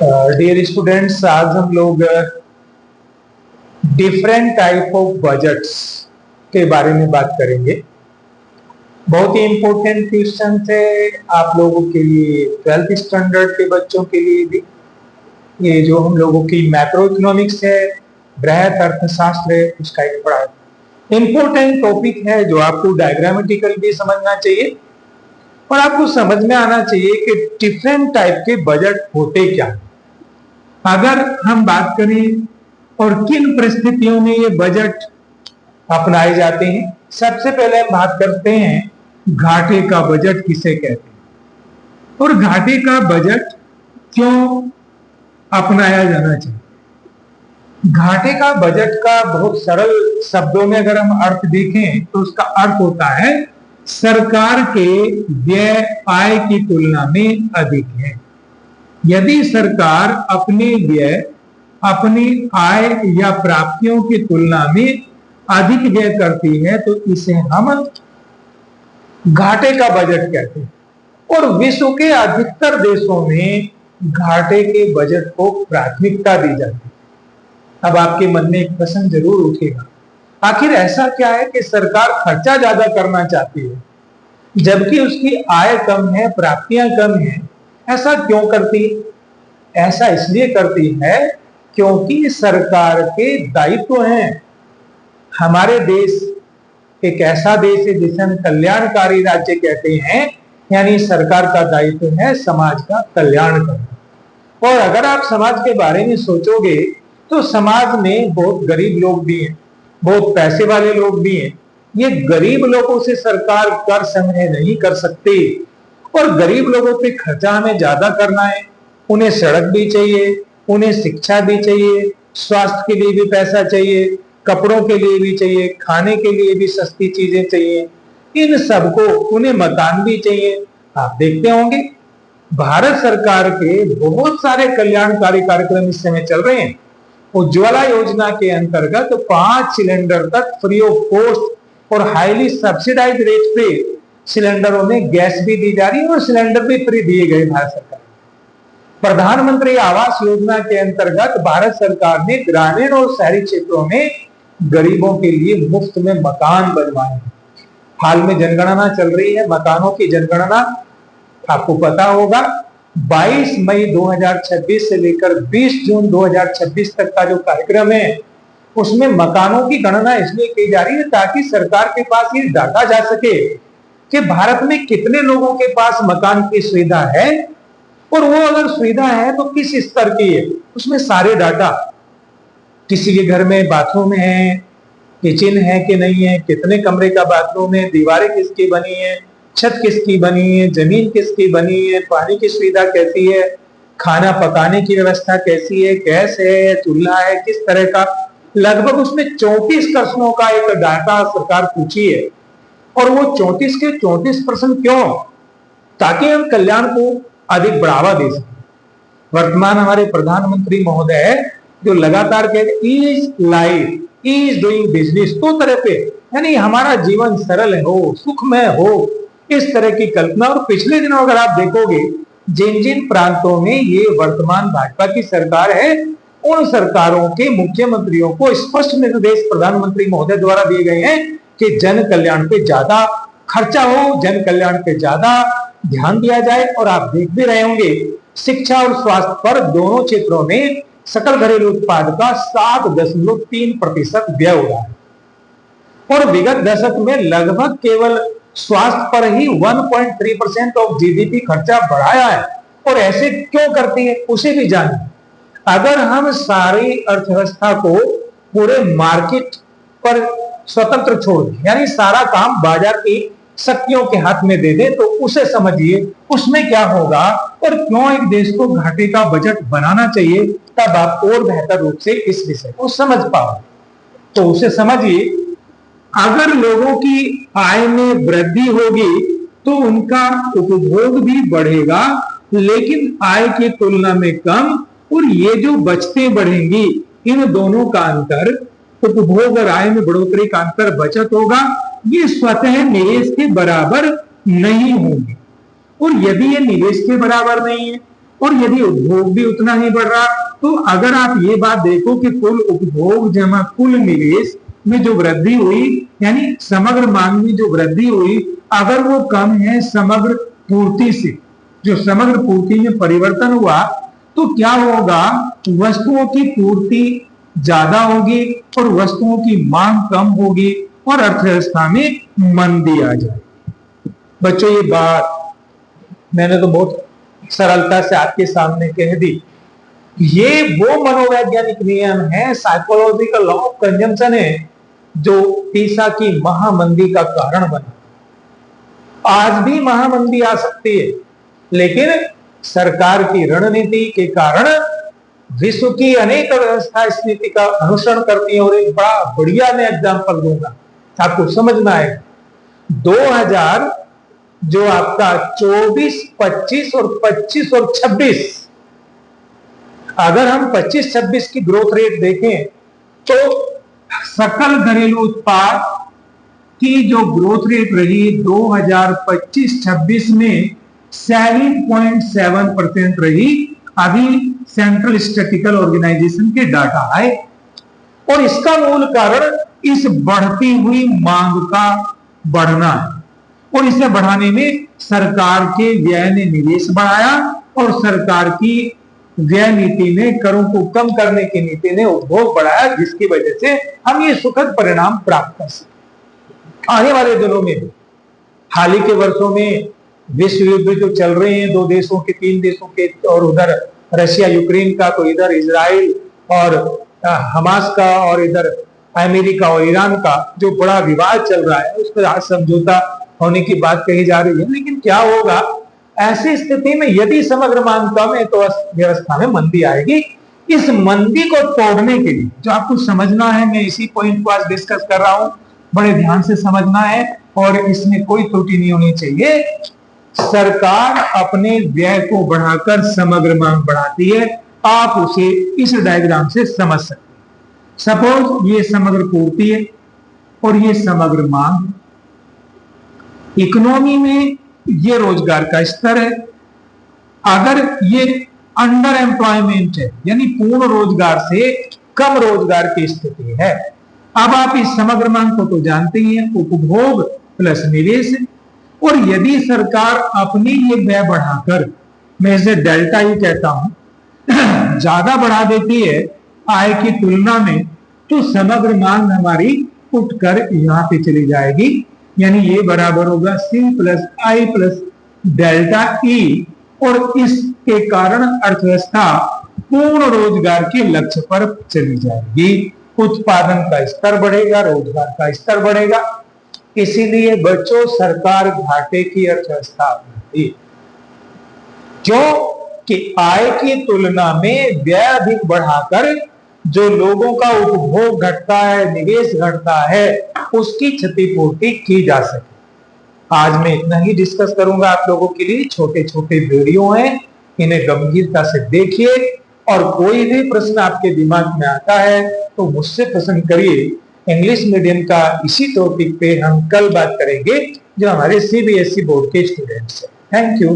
Dear students, आज हम लोग डिफरेंट टाइप ऑफ बजट्स के बारे में बात करेंगे। बहुत ही इंपॉर्टेंट क्वेश्चन है आप लोगों के लिए, 12th स्टैंडर्ड के बच्चों के लिए भी। ये जो हम लोगों की मैक्रो इकोनॉमिक्स है, बृहत अर्थशास्त्र है, उसका एक बड़ा इंपॉर्टेंट टॉपिक है जो आपको डायग्रामेटिकल भी समझना चाहिए और आपको समझ में आना चाहिए कि डिफरेंट टाइप के बजट होते क्या। अगर हम बात करें और किन परिस्थितियों में ये बजट अपनाए जाते हैं, सबसे पहले हम बात करते हैं घाटे का बजट किसे कहते हैं और घाटे का बजट क्यों अपनाया जाना चाहिए। घाटे का बजट का बहुत सरल शब्दों में अगर हम अर्थ देखें तो उसका अर्थ होता है सरकार के व्यय आय की तुलना में अधिक है। यदि सरकार अपने व्यय, अपनी आय या प्राप्तियों की तुलना में अधिक व्यय करती है तो इसे हम घाटे का बजट कहते हैं। और विश्व के अधिकतर देशों में घाटे के बजट को प्राथमिकता दी जाती है। अब आपके मन में एक प्रश्न जरूर उठेगा, आखिर ऐसा क्या है कि सरकार खर्चा ज्यादा करना चाहती है जबकि उसकी आय कम है, प्राप्तियां कम है, ऐसा क्यों करती है? ऐसा इसलिए करती है क्योंकि सरकार के दायित्व हैं। हमारे देश एक ऐसा देश है जिसे हम कल्याणकारी राज्य कहते हैं, यानी सरकार का दायित्व है समाज का कल्याण करना। और अगर आप समाज के बारे में सोचोगे तो समाज में बहुत गरीब लोग भी हैं, बहुत पैसे वाले लोग भी हैं। ये गरीब लोगों से सरकार कर संग्रह नहीं कर सकती और गरीब लोगों पे खर्चा हमें ज्यादा करना है। उन्हें सड़क भी चाहिए, उन्हें शिक्षा भी चाहिए, स्वास्थ्य के लिए भी पैसा चाहिए, कपड़ों के लिए भी चाहिए, खाने के लिए भी सस्ती चीजें चाहिए, इन सबको उन्हें मकान भी चाहिए। आप देखते होंगे भारत सरकार के बहुत सारे कल्याणकारी कार्यक्रम इस समय चल रहे हैं। उज्ज्वला योजना के अंतर्गत 5 सिलेंडर तक फ्री ऑफ कॉस्ट और हाईली सब्सिडाइज रेट पे सिलेंडरों में गैस भी दी जा रही है और सिलेंडर भी फ्री दिए गए भारत सरकार। प्रधानमंत्री आवास योजना के अंतर्गत भारत सरकार ने ग्रामीण और शहरी क्षेत्रों में गरीबों के लिए मुफ्त में मकान बनवाए। हाल में जनगणना चल रही है, मकानों की जनगणना आपको पता होगा 22 मई 2026 से लेकर 20 जून 2026 तक का जो कार्यक्रम है उसमें मकानों की गणना इसलिए की जा रही है ताकि सरकार के पास ये डाटा जा सके कि भारत में कितने लोगों के पास मकान की सुविधा है और वो अगर सुविधा है तो किस स्तर की है। उसमें सारे डाटा, किसी के घर में बाथरूम है, किचन है कि नहीं है, कितने कमरे का बाथरूम है, दीवारें किसकी बनी है, छत किसकी बनी है, जमीन किसकी बनी है, पानी की सुविधा कैसी है, खाना पकाने की व्यवस्था कैसी है, गैस है, चूल्हा है, किस तरह का। लगभग उसमें 34 प्रश्नों का एक डाटा सरकार पूछी है और वो 34 के 34 प्रश्न क्यों? ताकि हम कल्याण को अधिक बढ़ावा दे सकें। वर्तमान हमारे प्रधानमंत्री महोदय जो लगातार कहते ease life, ease doing business, दो तरह पे, यानी हमारा जीवन सरल हो, सुखमय हो, इस तरह की कल्पना। और पिछले दिनों अगर आप देखोगे जिन जिन प्रांतों में ये वर्तमान भाजपा की सरकार है उन सरकारों के मुख्यमंत्रियों को स्पष्ट निर्देश प्रधानमंत्री महोदय द्वारा दिए गए हैं कि जन कल्याण पे ज्यादा खर्चा हो, जन कल्याण पे ज्यादा ध्यान दिया जाए। और आप देख भी रहे होंगे शिक्षा और स्वास्थ्य पर दोनों क्षेत्रों में सकल घरेलू उत्पाद का 7.3% व्यय हो रहा है और विगत दशक में लगभग केवल स्वास्थ्य पर ही 1.3% ऑफ जीडीपी खर्चा बढ़ाया है। और ऐसे क्यों करती है उसे भी जानिए। अगर हम सारी अर्थव्यवस्था को पूरे मार्केट पर स्वतंत्र छोड़ दें, यानी सारा काम बाजार की शक्तियों के हाथ में दे दे, तो उसे समझिए उसमें क्या होगा और क्यों एक देश को घाटे का बजट बनाना चाहिए, तब आप और बेहतर रूप से इस विषय को समझ पाओ। तो उसे समझिए, अगर लोगों की आय में वृद्धि होगी तो उनका उपभोग भी बढ़ेगा, लेकिन आय की तुलना में कम, और ये जो बचतें बढ़ेंगी इन दोनों का अंतर, उपभोग और आय में बढ़ोतरी का अंतर बचत होगा, ये स्वतः निवेश के बराबर नहीं होंगे। और यदि ये निवेश के बराबर नहीं है और यदि उपभोग भी उतना ही बढ़ रहा, तो अगर आप ये बात देखो कि कुल उपभोग जमा कुल निवेश में जो वृद्धि हुई, यानी समग्र मांग में जो वृद्धि हुई, अगर वो कम है समग्र पूर्ति से, जो समग्र पूर्ति में परिवर्तन हुआ, तो क्या होगा, वस्तुओं की पूर्ति ज्यादा होगी और वस्तुओं की मांग कम होगी और अर्थव्यवस्था में मंदी आ जाएगी। बच्चों ये बात मैंने तो बहुत सरलता से आपके सामने कह दी। ये वो मनोवैज्ञानिक नियम है, साइकोलॉजिकल लॉ ऑफ कंजम्पशन है, जो तीसा की महामंदी का कारण बना। आज भी महामंदी आ सकती है, लेकिन सरकार की रणनीति के कारण विश्व की अनेक व्यवस्था इस नीति का अनुसरण करती है। और एक बड़ा बढ़िया मैं एग्जाम्पल दूंगा, आपको समझना है। 2000 जो आपका 24, 25 और 25 और 26, अगर हम 25-26 की ग्रोथ रेट देखें तो सकल घरेलू उत्पाद की जो ग्रोथ रेट रही 2025-26 में 7.7% रही। अभी सेंट्रल स्टैटिस्टिकल ऑर्गेनाइजेशन के डाटा आए, और इसका मूल कारण इस बढ़ती हुई मांग का बढ़ना है, और इसे बढ़ाने में सरकार के व्यय ने निवेश बढ़ाया और सरकार की व्यय नीति ने, करों को कम करने की नीति ने उपभोग बढ़ाया, जिसकी वजह से हम ये सुखद परिणाम प्राप्त कर सके। आने वाले दिनों में, हाल ही के वर्षों में विश्व युद्ध जो चल रहे हैं, 2 देशों के, 3 देशों के, और उधर रशिया यूक्रेन का, तो इधर इजराइल और हमास का, और इधर अमेरिका और ईरान का जो बड़ा विवाद चल रहा है, उस पर आज समझौता होने की बात कही जा रही है। लेकिन क्या होगा ऐसी स्थिति में, यदि समग्र मांग कम है तो व्यवस्था में मंदी आएगी। इस मंदी को तोड़ने के लिए जो आपको समझना है, मैं इसी पॉइंट को आज डिस्कस कर रहा हूं, बड़े ध्यान से समझना है और इसमें कोई त्रुटि नहीं होनी चाहिए। सरकार अपने व्यय को बढ़ाकर समग्र मांग बढ़ाती है, आप उसे इस डायग्राम से समझ सकते हैं। सपोज ये समग्र पूर्ति है और ये समग्र मांग। इकोनॉमी में ये रोजगार का स्तर है। अगर ये अंडर एम्प्लॉयमेंट है, यानी पूर्ण रोजगार से कम रोजगार की स्थिति है। अब आप इस समग्र मांग को तो जानते ही हैं, उपभोग प्लस निवेश। और यदि सरकार अपनी ये व्यय बढ़ाकर, मैं इसे डेल्टा ही कहता हूं, ज्यादा बढ़ा देती है आय की तुलना में, तो समग्र मांग हमारी उठकर यहां पे चली जाएगी, यानी ये बराबर होगा C प्लस आई प्लस डेल्टा ई। और इसके कारण अर्थव्यवस्था पूर्ण रोजगार के लक्ष्य पर चली जाएगी, उत्पादन का स्तर बढ़ेगा, रोजगार का स्तर बढ़ेगा। इसीलिए बच्चों, सरकार घाटे की अर्थव्यवस्था अपनाती है, क्यों कि आय की तुलना में व्यय अधिक बढ़ाकर जो लोगों का उपभोग घटता है, निवेश घटता है, उसकी क्षतिपूर्ति की जा सके। आज मैं इतना ही डिस्कस करूंगा आप लोगों के लिए। छोटे छोटे वीडियो हैं, इन्हें गंभीरता से देखिए, और कोई भी प्रश्न आपके दिमाग में आता है तो मुझसे प्रश्न करिए। इंग्लिश मीडियम का इसी टॉपिक पे हम कल बात करेंगे, जो हमारे CBSE बोर्ड के स्टूडेंट्स हैं। Thank you.